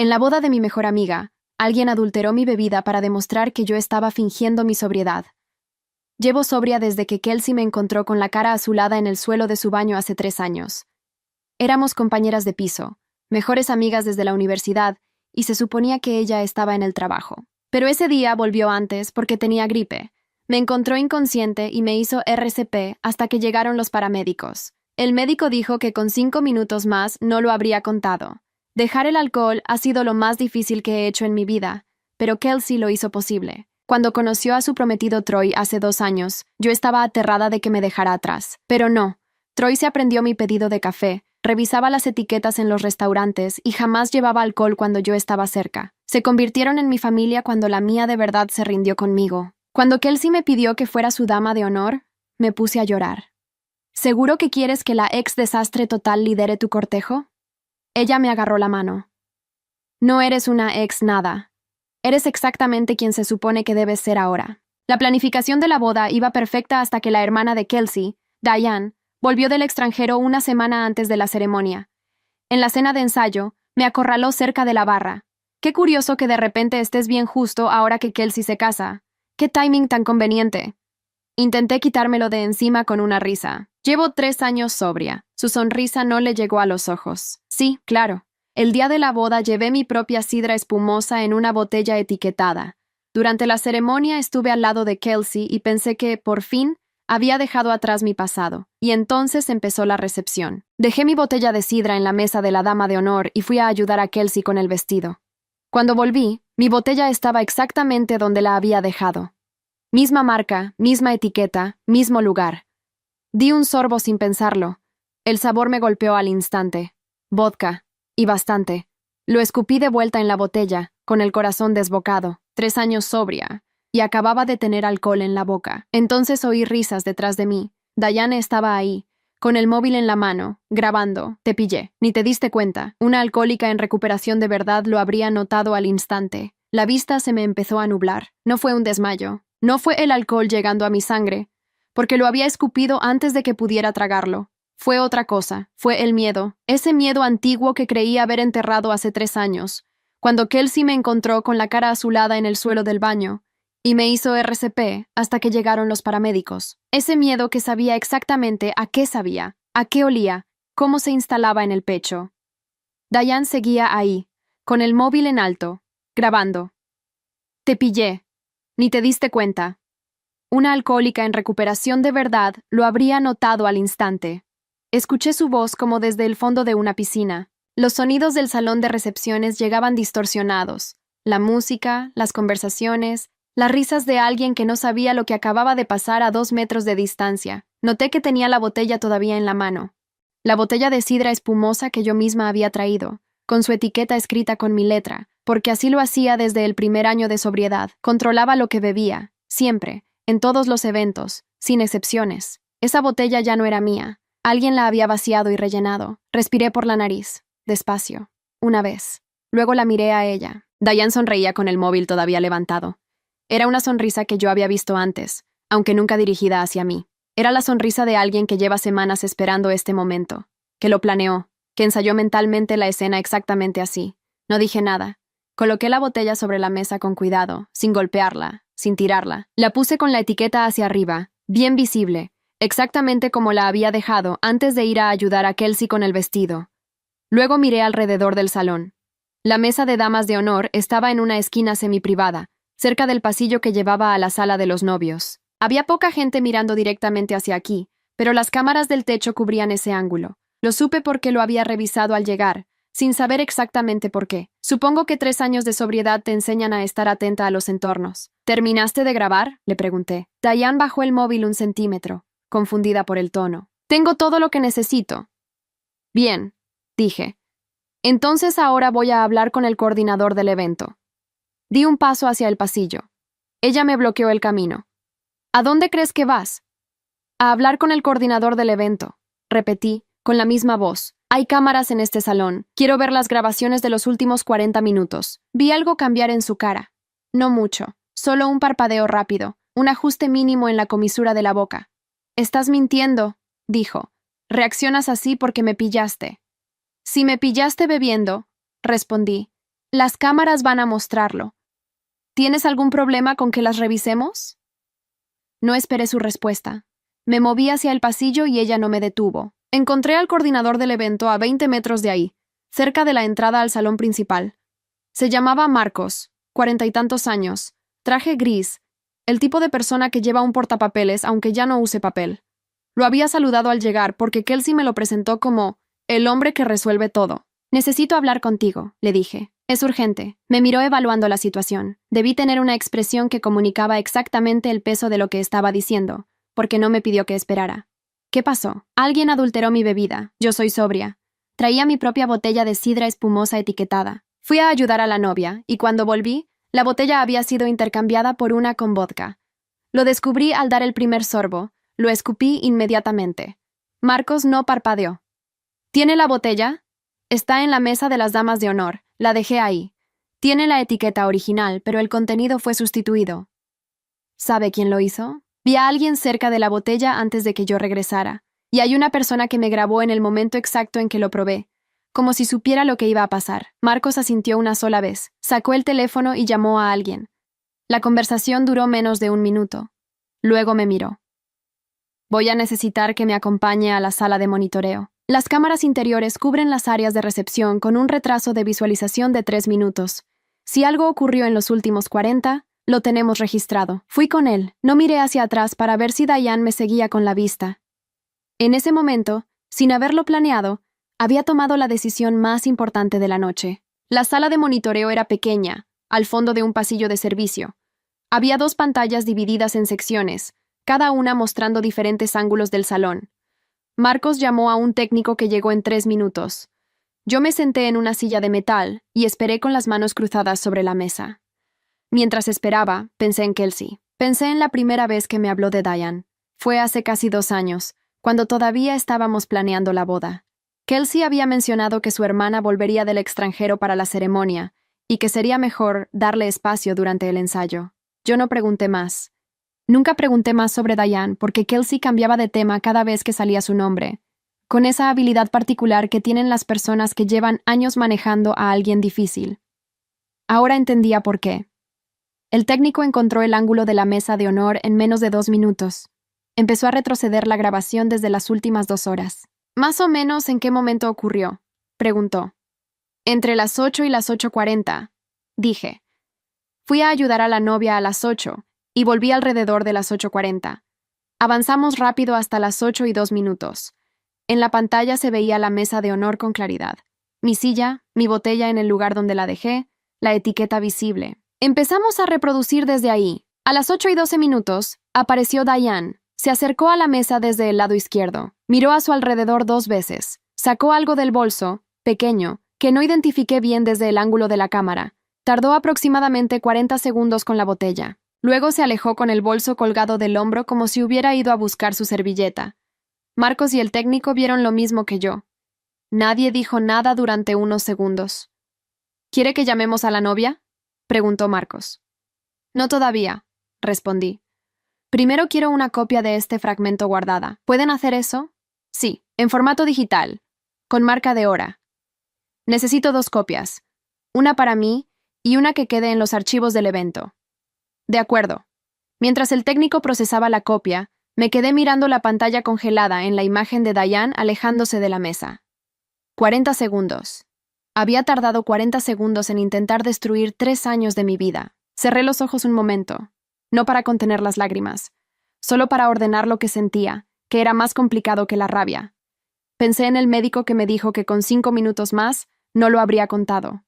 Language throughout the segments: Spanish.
En la boda de mi mejor amiga, alguien adulteró mi bebida para demostrar que yo estaba fingiendo mi sobriedad. Llevo sobria desde que Kelsey me encontró con la cara azulada en el suelo de su baño hace 3 años. Éramos compañeras de piso, mejores amigas desde la universidad, y se suponía que ella estaba en el trabajo. Pero ese día volvió antes porque tenía gripe. Me encontró inconsciente y me hizo RCP hasta que llegaron los paramédicos. El médico dijo que con 5 minutos más no lo habría contado. Dejar el alcohol ha sido lo más difícil que he hecho en mi vida, pero Kelsey lo hizo posible. Cuando conoció a su prometido Troy hace 2 años, yo estaba aterrada de que me dejara atrás. Pero no. Troy se aprendió mi pedido de café, revisaba las etiquetas en los restaurantes y jamás llevaba alcohol cuando yo estaba cerca. Se convirtieron en mi familia cuando la mía de verdad se rindió conmigo. Cuando Kelsey me pidió que fuera su dama de honor, me puse a llorar. ¿Seguro que quieres que la ex desastre total lidere tu cortejo? Ella me agarró la mano. No eres una ex nada. Eres exactamente quien se supone que debes ser ahora. La planificación de la boda iba perfecta hasta que la hermana de Kelsey, Diane, volvió del extranjero una semana antes de la ceremonia. En la cena de ensayo, me acorraló cerca de la barra. Qué curioso que de repente estés bien justo ahora que Kelsey se casa. Qué timing tan conveniente. Intenté quitármelo de encima con una risa. Llevo 3 años sobria. Su sonrisa no le llegó a los ojos. Sí, claro. El día de la boda llevé mi propia sidra espumosa en una botella etiquetada. Durante la ceremonia estuve al lado de Kelsey y pensé que, por fin, había dejado atrás mi pasado. Y entonces empezó la recepción. Dejé mi botella de sidra en la mesa de la dama de honor y fui a ayudar a Kelsey con el vestido. Cuando volví, mi botella estaba exactamente donde la había dejado. Misma marca, misma etiqueta, mismo lugar. Di un sorbo sin pensarlo. El sabor me golpeó al instante. Vodka. Y bastante. Lo escupí de vuelta en la botella, con el corazón desbocado. 3 años sobria. Y acababa de tener alcohol en la boca. Entonces oí risas detrás de mí. Diane estaba ahí, con el móvil en la mano, grabando. Te pillé. Ni te diste cuenta. Una alcohólica en recuperación de verdad lo habría notado al instante. La vista se me empezó a nublar. No fue un desmayo. No fue el alcohol llegando a mi sangre, porque lo había escupido antes de que pudiera tragarlo. Fue otra cosa, fue el miedo, ese miedo antiguo que creí haber enterrado hace 3 años, cuando Kelsey me encontró con la cara azulada en el suelo del baño, y me hizo RCP hasta que llegaron los paramédicos. Ese miedo que sabía exactamente a qué sabía, a qué olía, cómo se instalaba en el pecho. Diane seguía ahí, con el móvil en alto, grabando. Te pillé. Ni te diste cuenta. Una alcohólica en recuperación de verdad lo habría notado al instante. Escuché su voz como desde el fondo de una piscina. Los sonidos del salón de recepciones llegaban distorsionados. La música, las conversaciones, las risas de alguien que no sabía lo que acababa de pasar a 2 metros de distancia. Noté que tenía la botella todavía en la mano. La botella de sidra espumosa que yo misma había traído, con su etiqueta escrita con mi letra, porque así lo hacía desde el primer año de sobriedad. Controlaba lo que bebía, siempre, en todos los eventos, sin excepciones. Esa botella ya no era mía. Alguien la había vaciado y rellenado. Respiré por la nariz, despacio, una vez. Luego la miré a ella. Diane sonreía con el móvil todavía levantado. Era una sonrisa que yo había visto antes, aunque nunca dirigida hacia mí. Era la sonrisa de alguien que lleva semanas esperando este momento, que lo planeó, que ensayó mentalmente la escena exactamente así. No dije nada. Coloqué la botella sobre la mesa con cuidado, sin golpearla, sin tirarla. La puse con la etiqueta hacia arriba, bien visible, exactamente como la había dejado antes de ir a ayudar a Kelsey con el vestido. Luego miré alrededor del salón. La mesa de damas de honor estaba en una esquina semiprivada, cerca del pasillo que llevaba a la sala de los novios. Había poca gente mirando directamente hacia aquí, pero las cámaras del techo cubrían ese ángulo. Lo supe porque lo había revisado al llegar, sin saber exactamente por qué. Supongo que 3 años de sobriedad te enseñan a estar atenta a los entornos. ¿Terminaste de grabar?, le pregunté. Diane bajó el móvil 1 centímetro, confundida por el tono. Tengo todo lo que necesito. Bien, dije. Entonces ahora voy a hablar con el coordinador del evento. Di un paso hacia el pasillo. Ella me bloqueó el camino. ¿A dónde crees que vas? A hablar con el coordinador del evento, repetí, con la misma voz. Hay cámaras en este salón. Quiero ver las grabaciones de los últimos 40 minutos. Vi algo cambiar en su cara. No mucho, solo un parpadeo rápido, un ajuste mínimo en la comisura de la boca. Estás mintiendo, dijo. Reaccionas así porque me pillaste. Si me pillaste bebiendo, respondí, Las cámaras van a mostrarlo. ¿Tienes algún problema con que las revisemos? No esperé su respuesta. Me moví hacia el pasillo y ella no me detuvo. Encontré al coordinador del evento a 20 metros de ahí, cerca de la entrada al salón principal. Se llamaba Marcos, 40 y tantos años, traje gris, el tipo de persona que lleva un portapapeles aunque ya no use papel. Lo había saludado al llegar porque Kelsey me lo presentó como el hombre que resuelve todo. Necesito hablar contigo, le dije. Es urgente. Me miró evaluando la situación. Debí tener una expresión que comunicaba exactamente el peso de lo que estaba diciendo, porque no me pidió que esperara. ¿Qué pasó? Alguien adulteró mi bebida. Yo soy sobria. Traía mi propia botella de sidra espumosa etiquetada. Fui a ayudar a la novia, y cuando volví, la botella había sido intercambiada por una con vodka. Lo descubrí al dar el primer sorbo. Lo escupí inmediatamente. Marcos no parpadeó. ¿Tiene la botella? Está en la mesa de las damas de honor. La dejé ahí. Tiene la etiqueta original, pero el contenido fue sustituido. ¿Sabe quién lo hizo? Vi a alguien cerca de la botella antes de que yo regresara, y hay una persona que me grabó en el momento exacto en que lo probé, como si supiera lo que iba a pasar. Marcos asintió una sola vez, sacó el teléfono y llamó a alguien. La conversación duró menos de 1 minuto. Luego me miró. Voy a necesitar que me acompañe a la sala de monitoreo. Las cámaras interiores cubren las áreas de recepción con un retraso de visualización de 3 minutos. Si algo ocurrió en los últimos 40, lo tenemos registrado. Fui con él. No miré hacia atrás para ver si Diane me seguía con la vista. En ese momento, sin haberlo planeado, había tomado la decisión más importante de la noche. La sala de monitoreo era pequeña, al fondo de un pasillo de servicio. Había 2 pantallas divididas en secciones, cada una mostrando diferentes ángulos del salón. Marcos llamó a un técnico que llegó en 3 minutos. Yo me senté en una silla de metal y esperé con las manos cruzadas sobre la mesa. Mientras esperaba, pensé en Kelsey. Pensé en la primera vez que me habló de Diane. Fue hace casi 2 años, cuando todavía estábamos planeando la boda. Kelsey había mencionado que su hermana volvería del extranjero para la ceremonia y que sería mejor darle espacio durante el ensayo. Yo no pregunté más. Nunca pregunté más sobre Diane porque Kelsey cambiaba de tema cada vez que salía su nombre, con esa habilidad particular que tienen las personas que llevan años manejando a alguien difícil. Ahora entendía por qué. El técnico encontró el ángulo de la mesa de honor en menos de 2 minutos. Empezó a retroceder la grabación desde las últimas 2 horas. ¿Más o menos en qué momento ocurrió?, preguntó. Entre las 8 y las 8:40, dije. Fui a ayudar a la novia a las 8 y volví alrededor de las 8:40. Avanzamos rápido hasta las 8:02. En la pantalla se veía la mesa de honor con claridad. Mi silla, mi botella en el lugar donde la dejé, la etiqueta visible. Empezamos a reproducir desde ahí. A las 8:12 apareció Diane. Se acercó a la mesa desde el lado izquierdo. Miró a su alrededor 2 veces. Sacó algo del bolso, pequeño, que no identifiqué bien desde el ángulo de la cámara. Tardó aproximadamente 40 segundos con la botella. Luego se alejó con el bolso colgado del hombro como si hubiera ido a buscar su servilleta. Marcos y el técnico vieron lo mismo que yo. Nadie dijo nada durante unos segundos. ¿Quiere que llamemos a la novia?, preguntó Marcos. No todavía, respondí. Primero quiero una copia de este fragmento guardada. ¿Pueden hacer eso? Sí, en formato digital, con marca de hora. Necesito 2 copias, una para mí y una que quede en los archivos del evento. De acuerdo. Mientras el técnico procesaba la copia, me quedé mirando la pantalla congelada en la imagen de Diane alejándose de la mesa. 40 segundos. Había tardado 40 segundos en intentar destruir 3 años de mi vida. Cerré los ojos un momento, no para contener las lágrimas, solo para ordenar lo que sentía, que era más complicado que la rabia. Pensé en el médico que me dijo que con 5 minutos más no lo habría contado.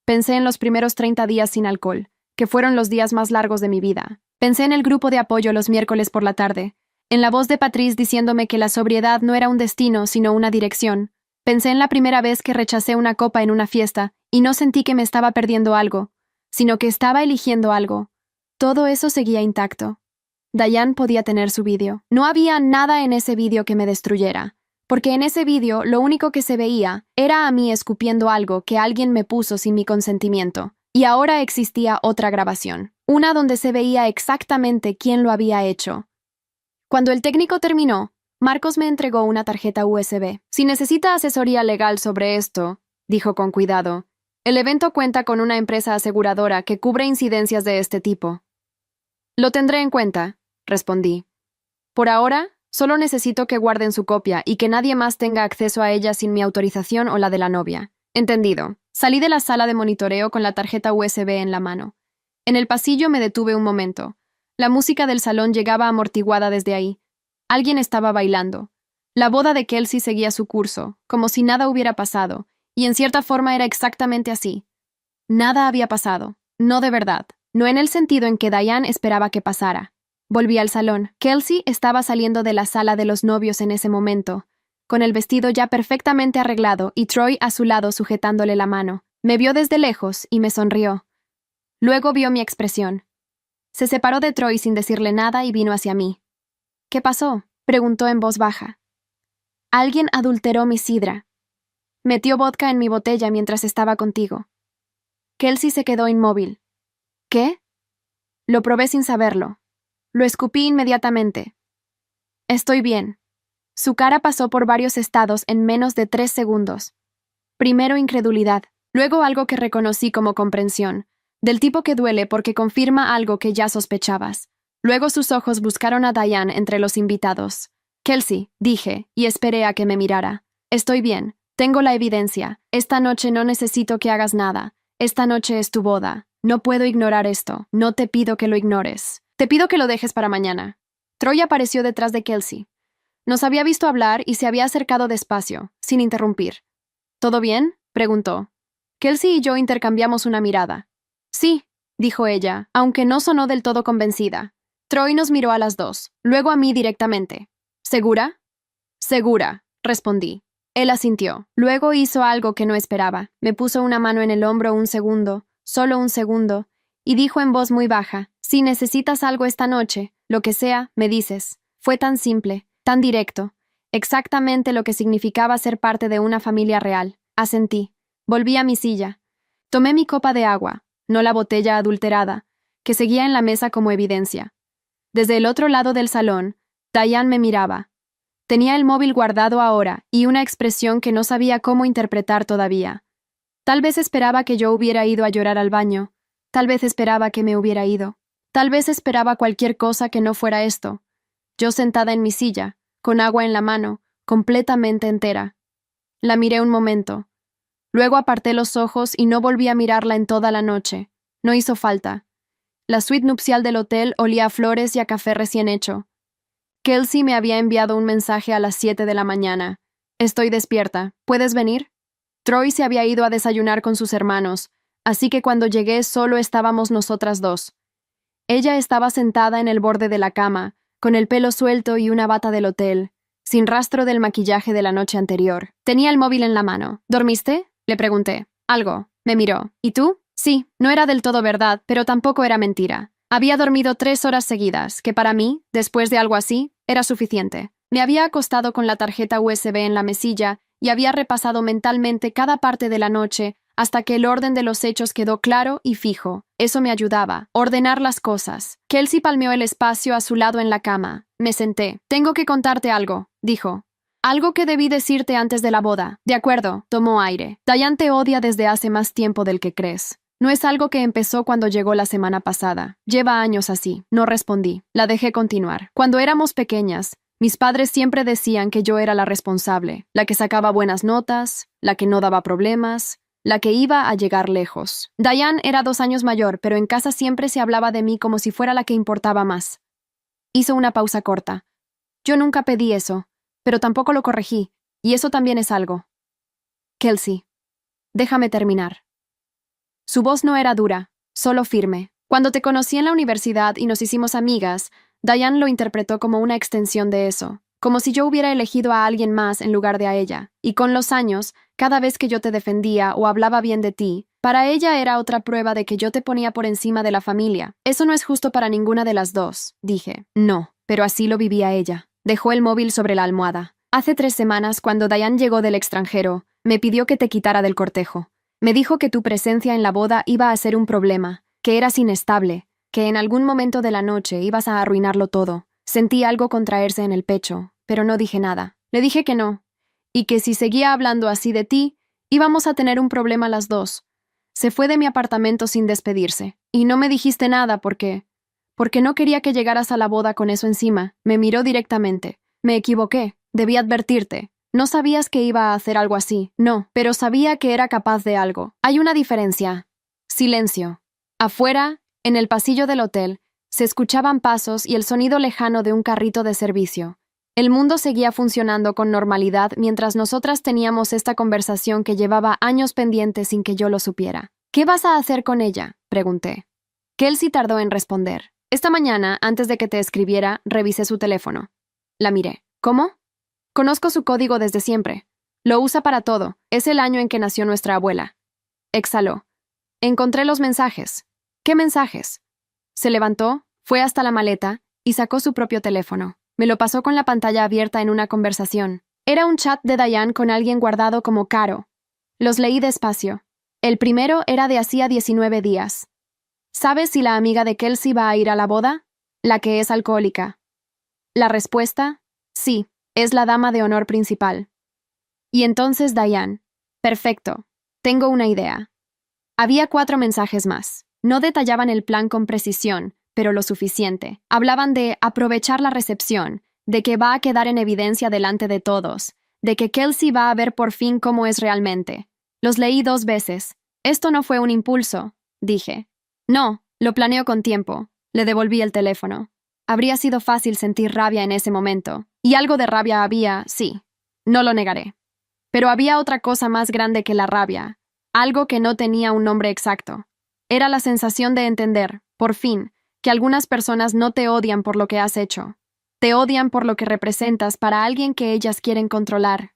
Pensé en los primeros 30 días sin alcohol, que fueron los días más largos de mi vida. Pensé en el grupo de apoyo los miércoles por la tarde, en la voz de Patrice diciéndome que la sobriedad no era un destino, sino una dirección. Pensé en la primera vez que rechacé una copa en una fiesta y no sentí que me estaba perdiendo algo, sino que estaba eligiendo algo. Todo eso seguía intacto. Diane podía tener su vídeo. No había nada en ese vídeo que me destruyera, porque en ese vídeo lo único que se veía era a mí escupiendo algo que alguien me puso sin mi consentimiento. Y ahora existía otra grabación, una donde se veía exactamente quién lo había hecho. Cuando el técnico terminó, Marcos me entregó una tarjeta USB. Si necesita asesoría legal sobre esto, dijo con cuidado, El evento cuenta con una empresa aseguradora que cubre incidencias de este tipo. Lo tendré en cuenta, respondí. Por ahora, solo necesito que guarden su copia y que nadie más tenga acceso a ella sin mi autorización o la de la novia. Entendido. Salí de la sala de monitoreo con la tarjeta USB en la mano. En el pasillo me detuve un momento. La música del salón llegaba amortiguada desde ahí. Alguien estaba bailando. La boda de Kelsey seguía su curso, como si nada hubiera pasado, y en cierta forma era exactamente así. Nada había pasado. No de verdad. No en el sentido en que Diane esperaba que pasara. Volví al salón. Kelsey estaba saliendo de la sala de los novios en ese momento, con el vestido ya perfectamente arreglado y Troy a su lado sujetándole la mano. Me vio desde lejos y me sonrió. Luego vio mi expresión. Se separó de Troy sin decirle nada y vino hacia mí. ¿Qué pasó?, preguntó en voz baja. Alguien adulteró mi sidra. Metió vodka en mi botella mientras estaba contigo. Kelsey se quedó inmóvil. ¿Qué? Lo probé sin saberlo. Lo escupí inmediatamente. Estoy bien. Su cara pasó por varios estados en menos de 3 segundos. Primero incredulidad, luego algo que reconocí como comprensión, del tipo que duele porque confirma algo que ya sospechabas. Luego sus ojos buscaron a Diane entre los invitados. Kelsey, dije, y esperé a que me mirara. Estoy bien. Tengo la evidencia. Esta noche no necesito que hagas nada. Esta noche es tu boda. No puedo ignorar esto. No te pido que lo ignores. Te pido que lo dejes para mañana. Troy apareció detrás de Kelsey. Nos había visto hablar y se había acercado despacio, sin interrumpir. ¿Todo bien?, preguntó. Kelsey y yo intercambiamos una mirada. Sí, dijo ella, aunque no sonó del todo convencida. Troy nos miró a las dos, luego a mí directamente. ¿Segura? Segura, respondí. Él asintió. Luego hizo algo que no esperaba. Me puso una mano en el hombro un segundo, solo un segundo, y dijo en voz muy baja, si necesitas algo esta noche, lo que sea, me dices. Fue tan simple, tan directo, exactamente lo que significaba ser parte de una familia real. Asentí. Volví a mi silla. Tomé mi copa de agua, no la botella adulterada, que seguía en la mesa como evidencia. Desde el otro lado del salón, Diane me miraba. Tenía el móvil guardado ahora y una expresión que no sabía cómo interpretar todavía. Tal vez esperaba que yo hubiera ido a llorar al baño. Tal vez esperaba que me hubiera ido. Tal vez esperaba cualquier cosa que no fuera esto. Yo sentada en mi silla, con agua en la mano, completamente entera. La miré un momento. Luego aparté los ojos y no volví a mirarla en toda la noche. No hizo falta. La suite nupcial del hotel olía a flores y a café recién hecho. Kelsey me había enviado un mensaje a las 7 de la mañana. Estoy despierta. ¿Puedes venir? Troy se había ido a desayunar con sus hermanos, así que cuando llegué solo estábamos nosotras dos. Ella estaba sentada en el borde de la cama, con el pelo suelto y una bata del hotel, sin rastro del maquillaje de la noche anterior. Tenía el móvil en la mano. ¿Dormiste?, le pregunté. Algo. Me miró. ¿Y tú? Sí, no era del todo verdad, pero tampoco era mentira. Había dormido 3 horas seguidas, que para mí, después de algo así, era suficiente. Me había acostado con la tarjeta USB en la mesilla y había repasado mentalmente cada parte de la noche hasta que el orden de los hechos quedó claro y fijo. Eso me ayudaba. Ordenar las cosas. Kelsey palmeó el espacio a su lado en la cama. Me senté. Tengo que contarte algo, dijo. Algo que debí decirte antes de la boda. De acuerdo, tomó aire. Diane te odia desde hace más tiempo del que crees. No es algo que empezó cuando llegó la semana pasada. Lleva años así. No respondí. La dejé continuar. Cuando éramos pequeñas, mis padres siempre decían que yo era la responsable, la que sacaba buenas notas, la que no daba problemas, la que iba a llegar lejos. Diane era 2 años mayor, pero en casa siempre se hablaba de mí como si fuera la que importaba más. Hizo una pausa corta. Yo nunca pedí eso, pero tampoco lo corregí, y eso también es algo. Kelsey, déjame terminar. Su voz no era dura, solo firme. Cuando te conocí en la universidad y nos hicimos amigas, Diane lo interpretó como una extensión de eso, como si yo hubiera elegido a alguien más en lugar de a ella. Y con los años, cada vez que yo te defendía o hablaba bien de ti, para ella era otra prueba de que yo te ponía por encima de la familia. Eso no es justo para ninguna de las dos, dije. No, pero así lo vivía ella. Dejó el móvil sobre la almohada. Hace 3 semanas, cuando Diane llegó del extranjero, me pidió que te quitara del cortejo. Me dijo que tu presencia en la boda iba a ser un problema, que eras inestable, que en algún momento de la noche ibas a arruinarlo todo. Sentí algo contraerse en el pecho, pero no dije nada. Le dije que no, y que si seguía hablando así de ti, íbamos a tener un problema las dos. Se fue de mi apartamento sin despedirse. Y no me dijiste nada porque no quería que llegaras a la boda con eso encima. Me miró directamente. Me equivoqué. Debí advertirte. No sabías que iba a hacer algo así. No, pero sabía que era capaz de algo. Hay una diferencia. Silencio. Afuera, en el pasillo del hotel, se escuchaban pasos y el sonido lejano de un carrito de servicio. El mundo seguía funcionando con normalidad mientras nosotras teníamos esta conversación que llevaba años pendiente sin que yo lo supiera. ¿Qué vas a hacer con ella?, pregunté. Kelsey tardó en responder. Esta mañana, antes de que te escribiera, revisé su teléfono. La miré. ¿Cómo? Conozco su código desde siempre. Lo usa para todo. Es el año en que nació nuestra abuela. Exhaló. Encontré los mensajes. ¿Qué mensajes? Se levantó, fue hasta la maleta y sacó su propio teléfono. Me lo pasó con la pantalla abierta en una conversación. Era un chat de Diane con alguien guardado como Caro. Los leí despacio. El primero era de hacía 19 días. ¿Sabes si la amiga de Kelsey va a ir a la boda? La que es alcohólica. La respuesta, sí, es la dama de honor principal. Y entonces Diane. Perfecto. Tengo una idea. Había 4 mensajes más. No detallaban el plan con precisión, pero lo suficiente. Hablaban de aprovechar la recepción, de que va a quedar en evidencia delante de todos, de que Kelsey va a ver por fin cómo es realmente. Los leí 2 veces. Esto no fue un impulso, dije. No, lo planeo con tiempo. Le devolví el teléfono. Habría sido fácil sentir rabia en ese momento. Y algo de rabia había, sí. No lo negaré. Pero había otra cosa más grande que la rabia. Algo que no tenía un nombre exacto. Era la sensación de entender, por fin, que algunas personas no te odian por lo que has hecho. Te odian por lo que representas para alguien que ellas quieren controlar.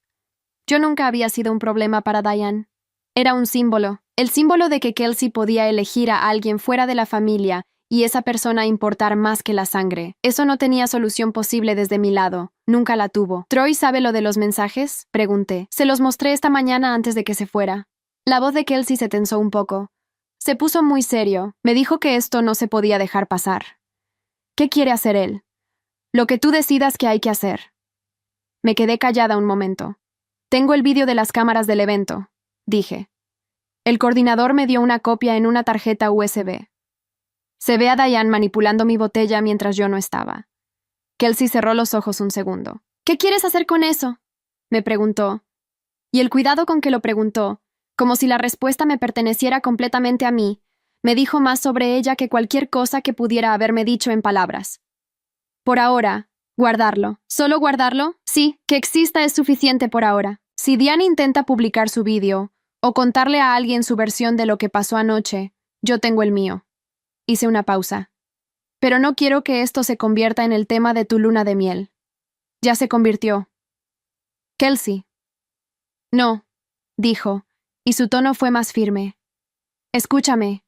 Yo nunca había sido un problema para Diane. Era un símbolo, el símbolo de que Kelsey podía elegir a alguien fuera de la familia y esa persona importar más que la sangre. Eso no tenía solución posible desde mi lado. Nunca la tuvo. ¿Troy sabe lo de los mensajes?, pregunté. Se los mostré esta mañana antes de que se fuera. La voz de Kelsey se tensó un poco. Se puso muy serio. Me dijo que esto no se podía dejar pasar. ¿Qué quiere hacer él? Lo que tú decidas que hay que hacer. Me quedé callada un momento. Tengo el vídeo de las cámaras del evento, dije. El coordinador me dio una copia en una tarjeta USB. Se ve a Diane manipulando mi botella mientras yo no estaba. Kelsey cerró los ojos un segundo. ¿Qué quieres hacer con eso?, me preguntó. Y el cuidado con que lo preguntó, como si la respuesta me perteneciera completamente a mí, me dijo más sobre ella que cualquier cosa que pudiera haberme dicho en palabras. Por ahora, guardarlo. ¿Solo guardarlo? Sí, que exista es suficiente por ahora. Si Diane intenta publicar su vídeo o contarle a alguien su versión de lo que pasó anoche, yo tengo el mío. Hice una pausa. Pero no quiero que esto se convierta en el tema de tu luna de miel. Ya se convirtió. Kelsey. No, dijo, y su tono fue más firme. Escúchame.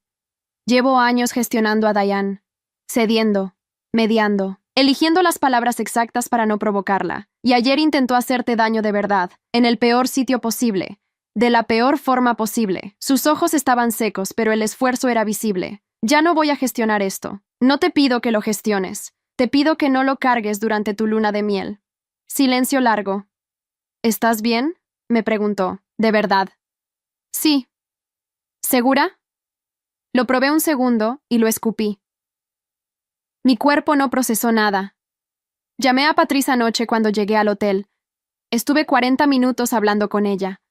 Llevo años gestionando a Diane, cediendo, mediando, eligiendo las palabras exactas para no provocarla, y ayer intentó hacerte daño de verdad, en el peor sitio posible, de la peor forma posible. Sus ojos estaban secos, pero el esfuerzo era visible. Ya no voy a gestionar esto. No te pido que lo gestiones. Te pido que no lo cargues durante tu luna de miel. Silencio largo. ¿Estás bien?, me preguntó. ¿De verdad? Sí. ¿Segura? Lo probé un segundo y lo escupí. Mi cuerpo no procesó nada. Llamé a Patrice anoche cuando llegué al hotel. Estuve 40 minutos hablando con ella.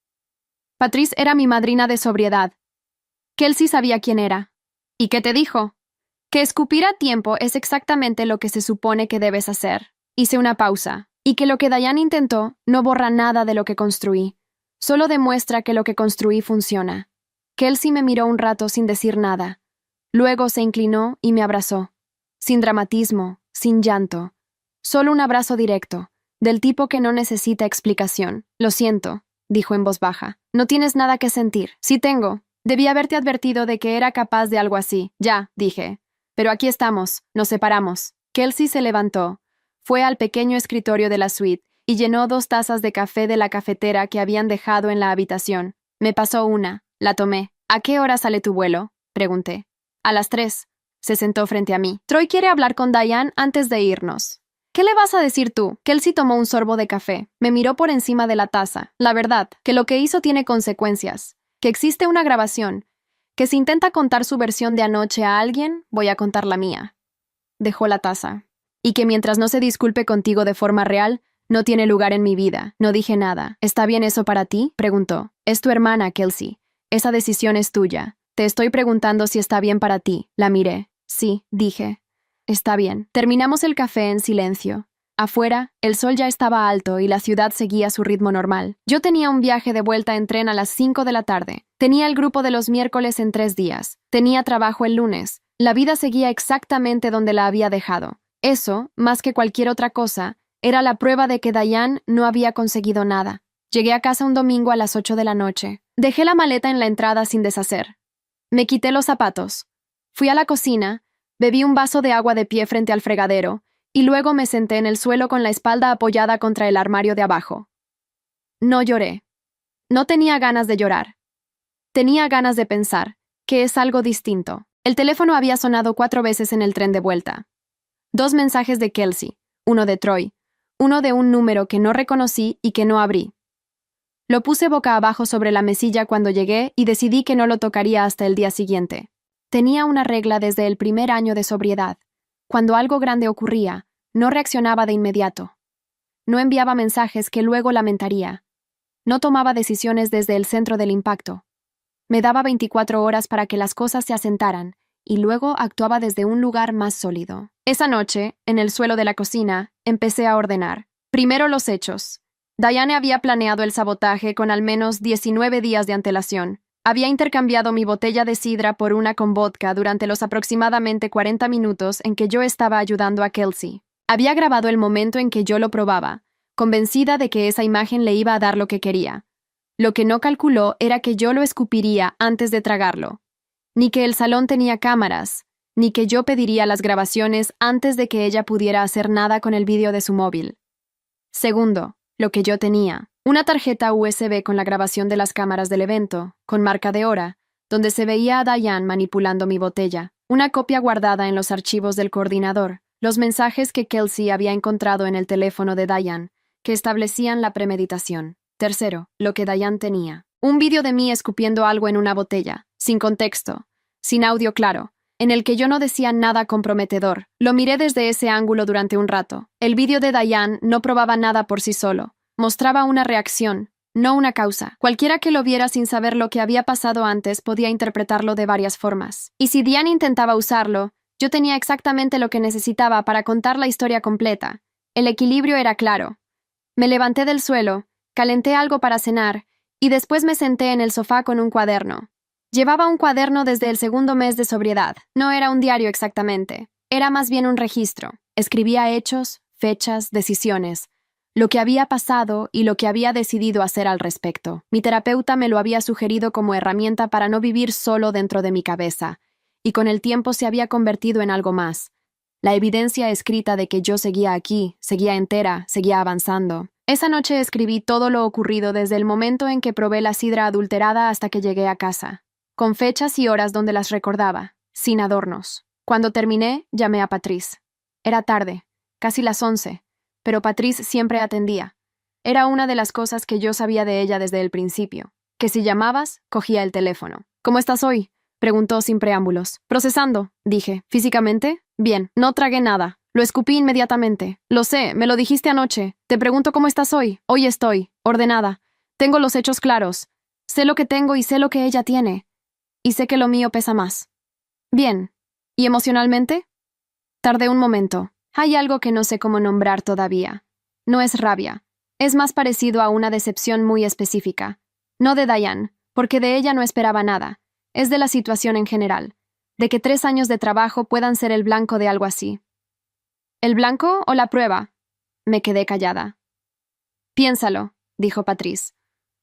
Patrice era mi madrina de sobriedad. Kelsey sabía quién era. ¿Y qué te dijo? Que escupir a tiempo es exactamente lo que se supone que debes hacer. Hice una pausa. Y que lo que Diane intentó no borra nada de lo que construí. Solo demuestra que lo que construí funciona. Kelsey me miró un rato sin decir nada. Luego se inclinó y me abrazó. Sin dramatismo, sin llanto. Solo un abrazo directo, del tipo que no necesita explicación. Lo siento, dijo en voz baja. No tienes nada que sentir. Sí tengo. Debí haberte advertido de que era capaz de algo así. Ya, dije. Pero aquí estamos. Nos separamos. Kelsey se levantó. Fue al pequeño escritorio de la suite y llenó 2 tazas de café de la cafetera que habían dejado en la habitación. Me pasó una. La tomé. ¿A qué hora sale tu vuelo?, pregunté. A las 3. Se sentó frente a mí. Troy quiere hablar con Diane antes de irnos. ¿Qué le vas a decir tú? Kelsey tomó un sorbo de café. Me miró por encima de la taza. La verdad, que lo que hizo tiene consecuencias. Que existe una grabación. Que si intenta contar su versión de anoche a alguien, voy a contar la mía. Dejó la taza. Y que mientras no se disculpe contigo de forma real, no tiene lugar en mi vida. No dije nada. ¿Está bien eso para ti? Preguntó. Es tu hermana, Kelsey. Esa decisión es tuya. Te estoy preguntando si está bien para ti. La miré. Sí, dije. Está bien. Terminamos el café en silencio. Afuera, el sol ya estaba alto y la ciudad seguía su ritmo normal. Yo tenía un viaje de vuelta en tren a las 5 de la tarde. Tenía el grupo de los miércoles en 3 días. Tenía trabajo el lunes. La vida seguía exactamente donde la había dejado. Eso, más que cualquier otra cosa, era la prueba de que Diane no había conseguido nada. Llegué a casa un domingo a las 8 de la noche. Dejé la maleta en la entrada sin deshacer. Me quité los zapatos. Fui a la cocina, bebí un vaso de agua de pie frente al fregadero, y luego me senté en el suelo con la espalda apoyada contra el armario de abajo. No lloré. No tenía ganas de llorar. Tenía ganas de pensar, que es algo distinto. El teléfono había sonado 4 veces en el tren de vuelta. 2 mensajes de Kelsey, uno de Troy, uno de un número que no reconocí y que no abrí. Lo puse boca abajo sobre la mesilla cuando llegué y decidí que no lo tocaría hasta el día siguiente. Tenía una regla desde el primer año de sobriedad. Cuando algo grande ocurría, no reaccionaba de inmediato. No enviaba mensajes que luego lamentaría. No tomaba decisiones desde el centro del impacto. Me daba 24 horas para que las cosas se asentaran, y luego actuaba desde un lugar más sólido. Esa noche, en el suelo de la cocina, empecé a ordenar. Primero los hechos. Diane había planeado el sabotaje con al menos 19 días de antelación. Había intercambiado mi botella de sidra por una con vodka durante los aproximadamente 40 minutos en que yo estaba ayudando a Kelsey. Había grabado el momento en que yo lo probaba, convencida de que esa imagen le iba a dar lo que quería. Lo que no calculó era que yo lo escupiría antes de tragarlo. Ni que el salón tenía cámaras, ni que yo pediría las grabaciones antes de que ella pudiera hacer nada con el vídeo de su móvil. Segundo, lo que yo tenía. Una tarjeta USB con la grabación de las cámaras del evento, con marca de hora, donde se veía a Diane manipulando mi botella. Una copia guardada en los archivos del coordinador. Los mensajes que Kelsey había encontrado en el teléfono de Diane, que establecían la premeditación. Tercero, lo que Diane tenía. Un vídeo de mí escupiendo algo en una botella, sin contexto, sin audio claro, en el que yo no decía nada comprometedor. Lo miré desde ese ángulo durante un rato. El vídeo de Diane no probaba nada por sí solo. Mostraba una reacción, no una causa. Cualquiera que lo viera sin saber lo que había pasado antes podía interpretarlo de varias formas. Y si Diane intentaba usarlo, yo tenía exactamente lo que necesitaba para contar la historia completa. El equilibrio era claro. Me levanté del suelo, calenté algo para cenar, y después me senté en el sofá con un cuaderno. Llevaba un cuaderno desde el segundo mes de sobriedad. No era un diario exactamente. Era más bien un registro. Escribía hechos, fechas, decisiones, lo que había pasado y lo que había decidido hacer al respecto. Mi terapeuta me lo había sugerido como herramienta para no vivir solo dentro de mi cabeza, y con el tiempo se había convertido en algo más. La evidencia escrita de que yo seguía aquí, seguía entera, seguía avanzando. Esa noche escribí todo lo ocurrido desde el momento en que probé la sidra adulterada hasta que llegué a casa, con fechas y horas donde las recordaba, sin adornos. Cuando terminé, llamé a Patrice. Era tarde, casi las 11, pero Patrice siempre atendía. Era una de las cosas que yo sabía de ella desde el principio, que si llamabas, cogía el teléfono. ¿Cómo estás hoy?, preguntó sin preámbulos. Procesando, dije. ¿Físicamente? Bien, no tragué nada. Lo escupí inmediatamente. Lo sé, me lo dijiste anoche. Te pregunto cómo estás hoy. Hoy estoy, ordenada. Tengo los hechos claros. Sé lo que tengo y sé lo que ella tiene. Y sé que lo mío pesa más. Bien. ¿Y emocionalmente? Tardé un momento. Hay algo que no sé cómo nombrar todavía. No es rabia. Es más parecido a una decepción muy específica. No de Diane, porque de ella no esperaba nada. Es de la situación en general. De que 3 años de trabajo puedan ser el blanco de algo así. ¿El blanco o la prueba? Me quedé callada. Piénsalo, dijo Patrice.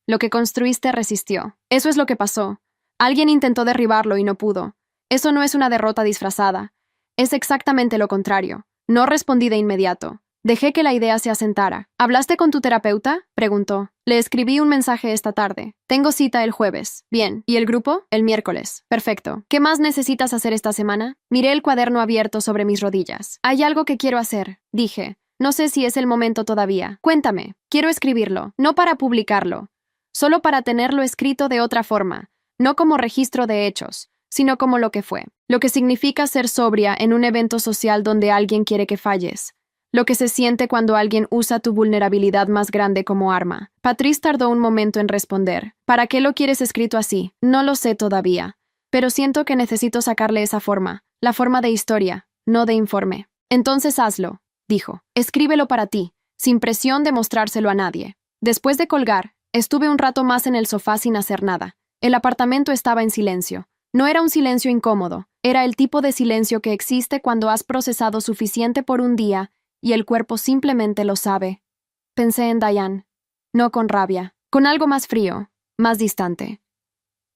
Lo que construiste resistió. Eso es lo que pasó. Alguien intentó derribarlo y no pudo. Eso no es una derrota disfrazada. Es exactamente lo contrario. No respondí de inmediato. Dejé que la idea se asentara. ¿Hablaste con tu terapeuta?, preguntó. Le escribí un mensaje esta tarde. Tengo cita el jueves. Bien. ¿Y el grupo? El miércoles. Perfecto. ¿Qué más necesitas hacer esta semana? Miré el cuaderno abierto sobre mis rodillas. Hay algo que quiero hacer, dije. No sé si es el momento todavía. Cuéntame. Quiero escribirlo. No para publicarlo. Solo para tenerlo escrito de otra forma. no como registro de hechos, sino como lo que fue, lo que significa ser sobria en un evento social donde alguien quiere que falles, lo que se siente cuando alguien usa tu vulnerabilidad más grande como arma. Patrice tardó un momento en responder. ¿Para qué lo quieres escrito así? No lo sé todavía, pero siento que necesito sacarle esa forma, la forma de historia, no de informe. Entonces hazlo, dijo. Escríbelo para ti, sin presión de mostrárselo a nadie. Después de colgar, estuve un rato más en el sofá sin hacer nada. El apartamento estaba en silencio. No era un silencio incómodo, era el tipo de silencio que existe cuando has procesado suficiente por un día y el cuerpo simplemente lo sabe. Pensé en Diane, no con rabia, con algo más frío, más distante.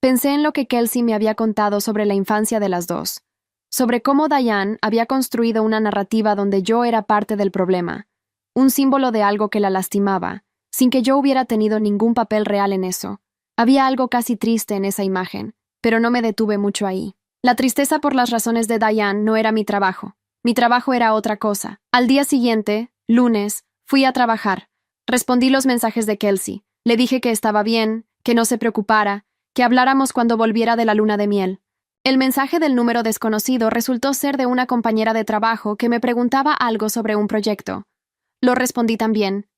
Pensé en lo que Kelsey me había contado sobre la infancia de las dos, sobre cómo Diane había construido una narrativa donde yo era parte del problema, un símbolo de algo que la lastimaba, sin que yo hubiera tenido ningún papel real en eso. Había algo casi triste en esa imagen, pero no me detuve mucho ahí. La tristeza por las razones de Diane no era mi trabajo. Mi trabajo era otra cosa. Al día siguiente, lunes, fui a trabajar. Respondí los mensajes de Kelsey. Le dije que estaba bien, que no se preocupara, que habláramos cuando volviera de la luna de miel. El mensaje del número desconocido resultó ser de una compañera de trabajo que me preguntaba algo sobre un proyecto. Lo respondí también.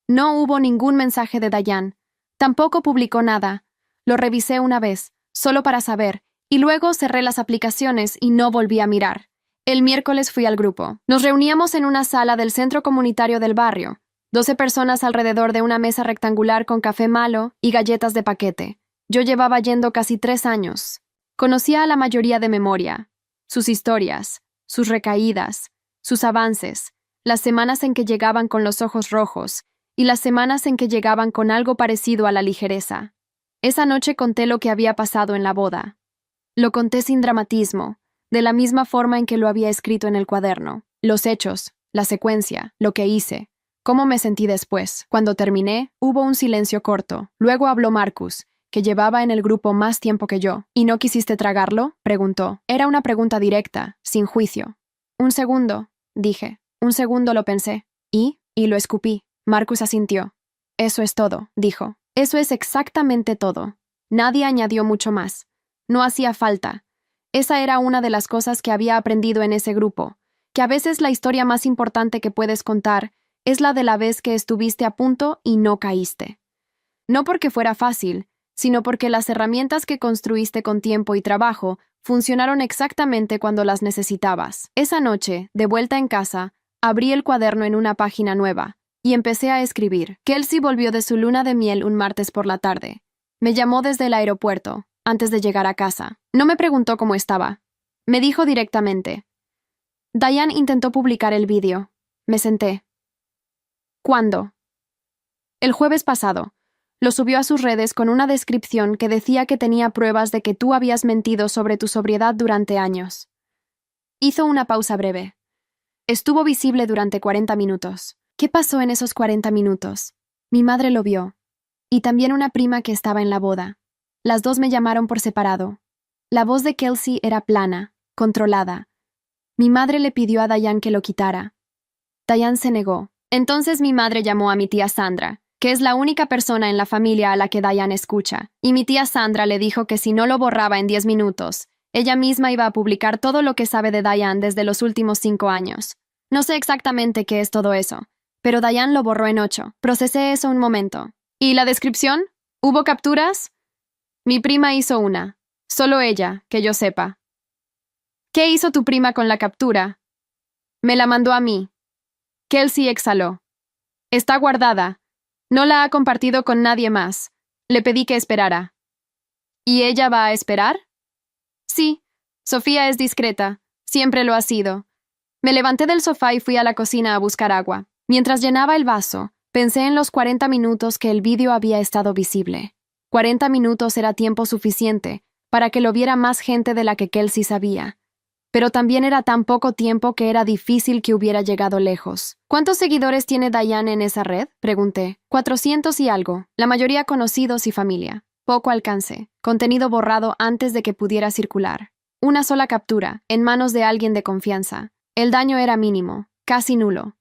No hubo ningún mensaje de Diane. Tampoco publicó nada. Lo revisé una vez, solo para saber, y luego cerré las aplicaciones y no volví a mirar. El miércoles fui al grupo. Nos reuníamos en una sala del centro comunitario del barrio. 12 personas alrededor de una mesa rectangular con café malo y galletas de paquete. Yo llevaba yendo casi 3 años. Conocía a la mayoría de memoria. Sus historias, sus recaídas, sus avances, las semanas en que llegaban con los ojos rojos y las semanas en que llegaban con algo parecido a la ligereza. Esa noche conté lo que había pasado en la boda. Lo conté sin dramatismo, de la misma forma en que lo había escrito en el cuaderno. Los hechos, la secuencia, lo que hice, cómo me sentí después. Cuando terminé, hubo un silencio corto. Luego habló Marcus, que llevaba en el grupo más tiempo que yo. ¿Y no quisiste tragarlo?, preguntó. Era una pregunta directa, sin juicio. Un segundo, dije. Un segundo lo pensé. Y lo escupí. Marcus asintió. Eso es todo, dijo. Eso es exactamente todo. Nadie añadió mucho más. No hacía falta. Esa era una de las cosas que había aprendido en ese grupo, que a veces la historia más importante que puedes contar es la de la vez que estuviste a punto y no caíste. No porque fuera fácil, sino porque las herramientas que construiste con tiempo y trabajo funcionaron exactamente cuando las necesitabas. Esa noche, de vuelta en casa, abrí el cuaderno en una página nueva y empecé a escribir. Kelsey volvió de su luna de miel un martes por la tarde. Me llamó desde el aeropuerto, antes de llegar a casa. No me preguntó cómo estaba. Me dijo directamente. Diane intentó publicar el vídeo. Me senté. ¿Cuándo? El jueves pasado. Lo subió a sus redes con una descripción que decía que tenía pruebas de que tú habías mentido sobre tu sobriedad durante años. Hizo una pausa breve. Estuvo visible durante 40 minutos. ¿Qué pasó en esos 40 minutos? Mi madre lo vio. Y también una prima que estaba en la boda. Las dos me llamaron por separado. La voz de Kelsey era plana, controlada. Mi madre le pidió a Diane que lo quitara. Diane se negó. Entonces mi madre llamó a mi tía Sandra, que es la única persona en la familia a la que Diane escucha, y mi tía Sandra le dijo que si no lo borraba en 10 minutos, ella misma iba a publicar todo lo que sabe de Diane desde los últimos 5 años. No sé exactamente qué es todo eso, pero Diane lo borró en 8. Procesé eso un momento. ¿Y la descripción? ¿Hubo capturas? Mi prima hizo una. Solo ella, que yo sepa. ¿Qué hizo tu prima con la captura? Me la mandó a mí. Kelsey exhaló. Está guardada. No la ha compartido con nadie más. Le pedí que esperara. ¿Y ella va a esperar? Sí. Sofía es discreta. Siempre lo ha sido. Me levanté del sofá y fui a la cocina a buscar agua. Mientras llenaba el vaso, pensé en los 40 minutos que el vídeo había estado visible. 40 minutos era tiempo suficiente para que lo viera más gente de la que Kelsey sabía. Pero también era tan poco tiempo que era difícil que hubiera llegado lejos. ¿Cuántos seguidores tiene Diane en esa red?, pregunté. 400 y algo, la mayoría conocidos y familia. Poco alcance. Contenido borrado antes de que pudiera circular. Una sola captura, en manos de alguien de confianza. El daño era mínimo, casi nulo.